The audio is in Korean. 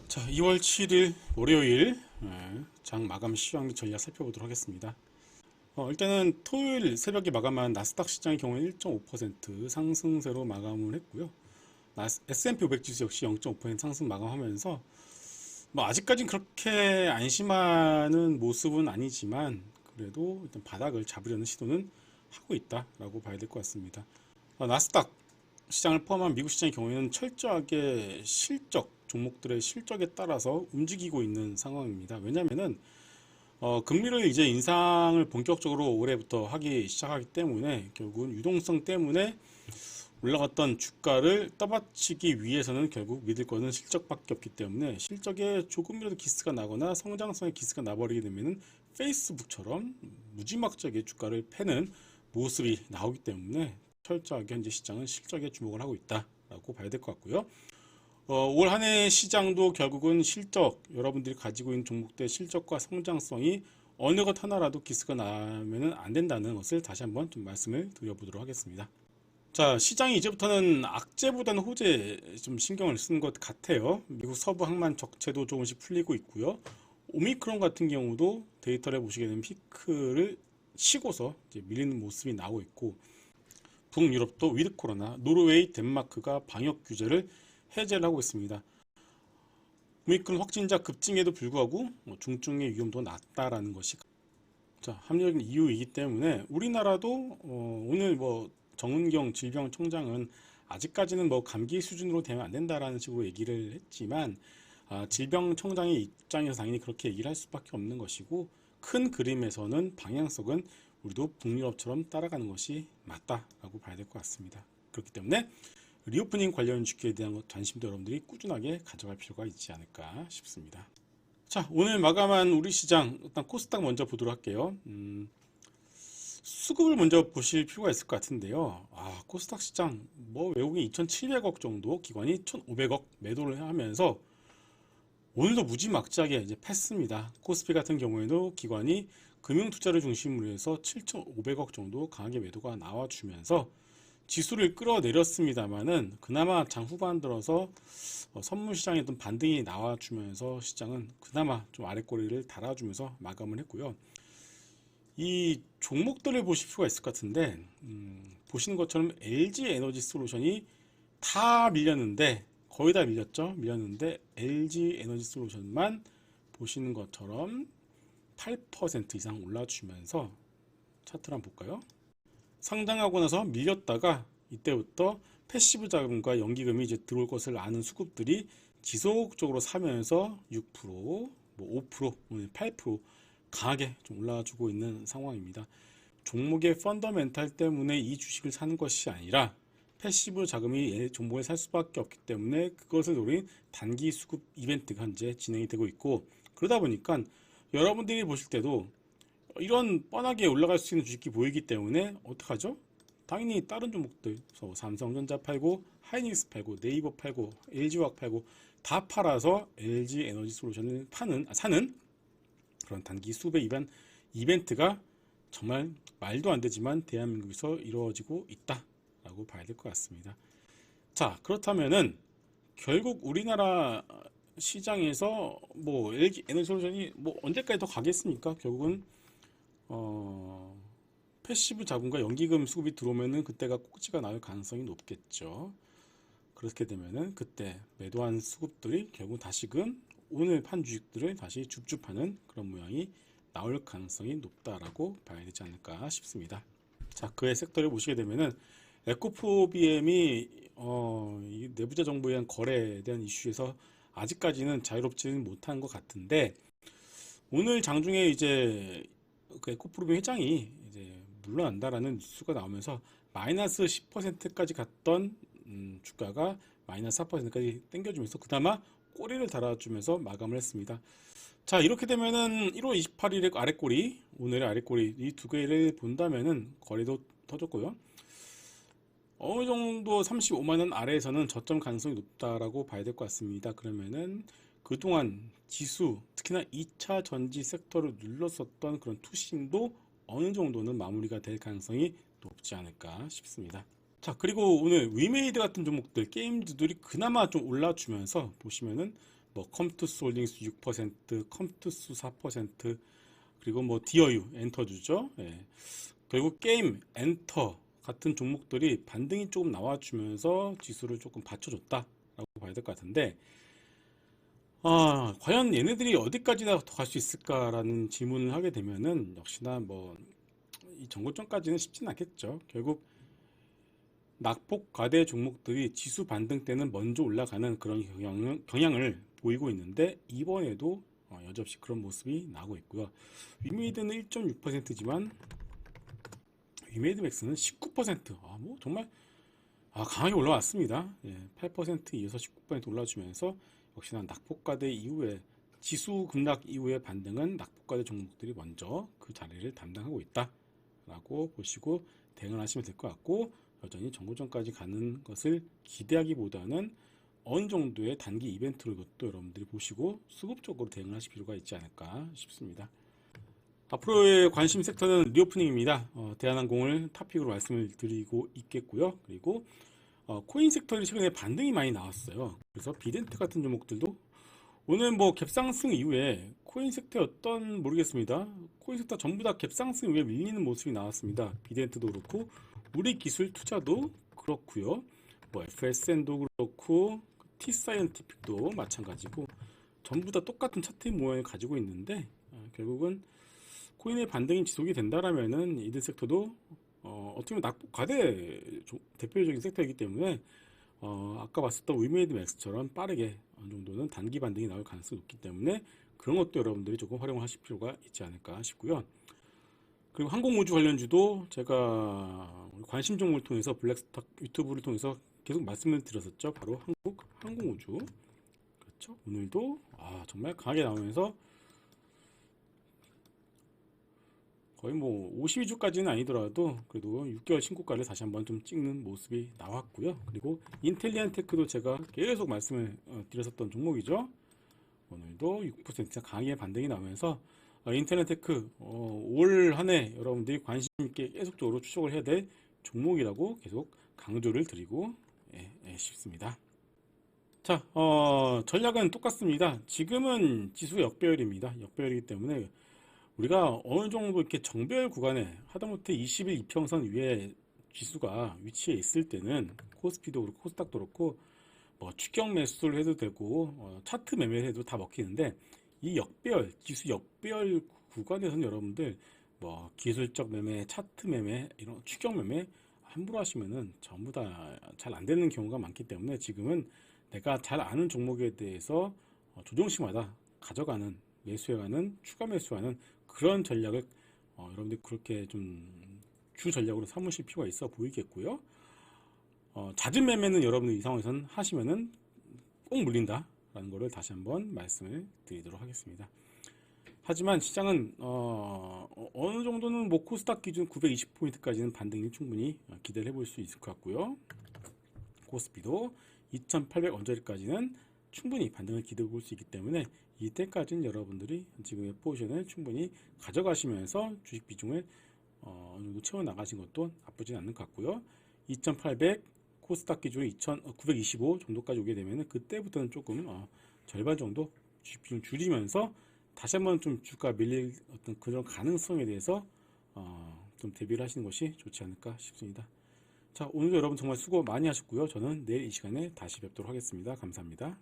자, 2월 7일 월요일 장 마감 시황 및 전략 살펴보도록 하겠습니다. 일단은 토요일 새벽에 마감한 나스닥 시장의 경우는 1.5% 상승세로 마감을 했고요. S&P 500 지수 역시 0.5% 상승 마감하면서 아직까진 그렇게 안심하는 모습은 아니지만 그래도 일단 바닥을 잡으려는 시도는 하고 있다라고 봐야 될 것 같습니다. 나스닥 시장을 포함한 미국 시장의 경우에는 철저하게 실적, 종목들의 실적에 따라서 움직이고 있는 상황입니다. 왜냐하면은 금리를 이제 인상을 본격적으로 올해부터 하기 시작하기 때문에 결국은 유동성 때문에 올라갔던 주가를 떠받치기 위해서는 결국 믿을 거는 실적밖에 없기 때문에 실적에 조금이라도 기스가 나거나 성장성에 기스가 나버리게 되면은 페이스북처럼 무지막지하게 주가를 패는 모습이 나오기 때문에 철저하게 현재 시장은 실적에 주목을 하고 있다라고 봐야 될 것 같고요. 올 한 해 시장도 결국은 실적, 여러분들이 가지고 있는 종목들의 실적과 성장성이 어느 것 하나라도 기스가 나면은 안 된다는 것을 다시 한번 좀 말씀을 드려보도록 하겠습니다. 자, 시장이 이제부터는 악재보다는 호재에 좀 신경을 쓰는 것 같아요. 미국 서부 항만 적체도 조금씩 풀리고 있고요. 오미크론 같은 경우도 데이터를 보시게 되면 피크를 치고서 이제 밀리는 모습이 나오고 있고, 북유럽도 위드 코로나, 노르웨이, 덴마크가 방역 규제를 해제를 하고 있습니다. 오미크론 확진자 급증에도 불구하고 중증의 위험도 낮다라는 것이 합리적인 이유이기 때문에 우리나라도 오늘 정은경 질병청장은 아직까지는 감기 수준으로 되면 안 된다라는 식으로 얘기를 했지만 질병청장의 입장에서 당연히 그렇게 얘기를 할 수밖에 없는 것이고 큰 그림에서는 방향성은 우리도 북유럽처럼 따라가는 것이 맞다라고 봐야 될 것 같습니다. 그렇기 때문에 리오프닝 관련 주기에 대한 관심도 여러분들이 꾸준하게 가져갈 필요가 있지 않을까 싶습니다. 자, 오늘 마감한 우리 시장 일단 코스닥 먼저 보도록 할게요. 수급을 먼저 보실 필요가 있을 것 같은데요. 코스닥 시장 외국인 2,700억 정도, 기관이 1,500억 매도를 하면서 오늘도 무지막지하게 이제 팼습니다. 코스피 같은 경우에도 기관이 금융투자를 중심으로 해서 7,500억 정도 강하게 매도가 나와주면서 지수를 끌어내렸습니다만은 그나마 장 후반 들어서 선물 시장에 어떤 반등이 나와주면서 시장은 그나마 좀 아랫꼬리를 달아주면서 마감을 했고요. 이 종목들을 보실 필요가 있을 것 같은데 보시는 것처럼 LG 에너지 솔루션이 다 밀렸는데 거의 다 밀렸는데 LG 에너지 솔루션만 보시는 것처럼 8% 이상 올라주면서 차트를 한번 볼까요? 상장하고 나서 밀렸다가 이때부터 패시브 자금과 연기금이 이제 들어올 것을 아는 수급들이 지속적으로 사면서 6%, 5%, 8% 강하게 좀 올라주고 있는 상황입니다. 종목의 펀더멘탈 때문에 이 주식을 사는 것이 아니라 패시브 자금이 종목을 살 수밖에 없기 때문에 그것을 노린 단기 수급 이벤트가 현재 진행이 되고 있고 그러다 보니까 여러분들이 보실 때도 이런 뻔하게 올라갈 수 있는 주식이 보이기 때문에 어떡하죠? 당연히 다른 종목들 삼성전자 팔고 하이닉스 팔고 네이버 팔고 LG화학 팔고 다 팔아서 LG 에너지 솔루션을 사는 그런 단기 수배 이벤트가 정말 말도 안 되지만 대한민국에서 이루어지고 있다라고 봐야 될 것 같습니다. 자, 그렇다면은 결국 우리나라 시장에서 LG 에너지 솔루션이 언제까지 더 가겠습니까? 결국은 패시브 자금과 연기금 수급이 들어오면은 그때가 꼭지가 나올 가능성이 높겠죠. 그렇게 되면은 그때 매도한 수급들이 결국 다시금 오늘 판 주식들을 다시 줍줍하는 그런 모양이 나올 가능성이 높다라고 봐야 되지 않을까 싶습니다. 자, 그의 섹터를 보시게 되면은 에코프로비엠이 이 내부자 정보에 대한 거래에 대한 이슈에서 아직까지는 자유롭지는 못한 것 같은데 오늘 장중에 이제 그 에코프로비엠 회장이 이제 물러난다라는 뉴스가 나오면서 마이너스 10%까지 갔던 주가가 마이너스 4%까지 당겨주면서 그나마 꼬리를 달아주면서 마감을 했습니다. 자, 이렇게 되면은 1월 28일의 아랫꼬리, 오늘의 아랫꼬리 이 두 개를 본다면은 거래도 터졌고요. 어느 정도 35만원 아래에서는 저점 가능성이 높다라고 봐야 될 것 같습니다. 그러면은 그동안 지수, 특히나 2차 전지 섹터를 눌렀었던 그런 투심도 어느 정도는 마무리가 될 가능성이 높지 않을까 싶습니다. 자, 그리고 오늘 위메이드 같은 종목들, 게임주들이 그나마 좀 올라주면서 보시면은 뭐 컴투스 홀딩스 6%, 컴투스 4%, 그리고 뭐 디어유 엔터 주죠. 예. 결국 게임 엔터 같은 종목들이 반등이 조금 나와주면서 지수를 조금 받쳐줬다라고 봐야 될 것 같은데, 과연 얘네들이 어디까지나 더 갈 수 있을까라는 질문을 하게 되면은 역시나 뭐 이 정고점까지는 쉽진 않겠죠. 결국 낙폭 과대 종목들이 지수 반등 때는 먼저 올라가는 그런 경향을 보이고 있는데, 이번에도 여지없이 그런 모습이 나오고 있고요. 위메이드는 1.6%지만 위메이드 맥스는 19%. 뭐 정말 강하게 올라왔습니다. 예, 8% 이어서 19% 올라주면서 역시나 낙폭과대 이후에 지수 급락 이후의 반등은 낙폭과대 종목들이 먼저 그 자리를 담당하고 있다라고 보시고 대응을 하시면 될 것 같고, 여전히 정고점까지 가는 것을 기대하기보다는 어느 정도의 단기 이벤트로 이것도 여러분들이 보시고 수급적으로 대응을 하실 필요가 있지 않을까 싶습니다. 앞으로의 관심 섹터는 리오프닝입니다. 대한항공을 탑픽으로 말씀을 드리고 있겠고요. 그리고 코인 섹터들이 최근에 반등이 많이 나왔어요. 그래서 비덴트 같은 종목들도 오늘 뭐 갭상승 이후에 코인 섹터에 어떤 모르겠습니다. 코인 섹터 전부 다 갭상승 이후에 밀리는 모습이 나왔습니다. 비덴트도 그렇고 우리 기술 투자도 그렇고요. 뭐 FSN도 그렇고 T사이언티픽도 마찬가지고 전부 다 똑같은 차트 모양을 가지고 있는데, 결국은 코인의 반등이 지속이 된다라면은 이들 섹터도 어떻게 보면 낙폭 과대 대표적인 섹터이기 때문에 아까 봤었던 위메이드 맥스처럼 빠르게 어느 정도는 단기 반등이 나올 가능성이 높기 때문에 그런 것도 여러분들이 조금 활용을 하실 필요가 있지 않을까 싶고요. 그리고 항공우주 관련주도 제가 관심 종목을 통해서 블랙스탁 유튜브를 통해서 계속 말씀을 드렸었죠. 바로 한국 항공우주. 그렇죠. 오늘도 정말 강하게 나오면서 거의 뭐 52주까지는 아니더라도 그래도 6개월 신고가를 다시 한번 좀 찍는 모습이 나왔고요. 그리고 인텔리안 테크도 제가 계속 말씀을 드렸었던 종목이죠. 오늘도 6% 강하게 반등이 나오면서 인텔리안 테크 올 한 해 여러분들이 관심 있게 계속적으로 추적을 해야 될 종목이라고 계속 강조를 드리고 싶습니다. 자, 전략은 똑같습니다. 지금은 지수 역배열입니다. 역배열이기 때문에 우리가 어느 정도 이렇게 정배열 구간에 하다못해 20일 이평선 위에 지수가 위치해 있을 때는 코스피도 그렇고 코스닥도 그렇고 뭐 추격 매수를 해도 되고 차트 매매를 해도 다 먹히는데, 이 역배열 지수 역배열 구간에서는 여러분들 뭐 기술적 매매, 차트 매매, 이런 추격 매매 함부로 하시면은 전부 다 잘 안 되는 경우가 많기 때문에 지금은 내가 잘 아는 종목에 대해서 조정시마다 가져가는, 매수해가는, 추가 매수하는 그런 전략을 여러분들이 그렇게 좀 주 전략으로 삼으실 필요가 있어 보이겠고요. 잦은 매매는 여러분들 이 상황에서는 하시면은 꼭 물린다라는 것을 다시 한번 말씀을 드리도록 하겠습니다. 하지만 시장은 어느 정도는 뭐 코스닥 기준 920포인트까지는 반등이 충분히 기대를 해볼 수 있을 것 같고요. 코스피도 2800 언저리까지는 충분히 반등을 기대해 볼 수 있기 때문에 이때까지는 여러분들이 지금의 포지션을 충분히 가져가시면서 주식 비중을 어느 정도 채워 나가신 것도 나쁘진 않는 것 같고요. 2800 코스닥 기준 2925 정도까지 오게 되면 그때부터는 조금 절반 정도 주식 비중 줄이면서 다시 한번 좀 주가 밀릴 어떤 그런 가능성에 대해서 좀 대비를 하시는 것이 좋지 않을까 싶습니다. 자, 오늘도 여러분 정말 수고 많이 하셨고요. 저는 내일 이 시간에 다시 뵙도록 하겠습니다. 감사합니다.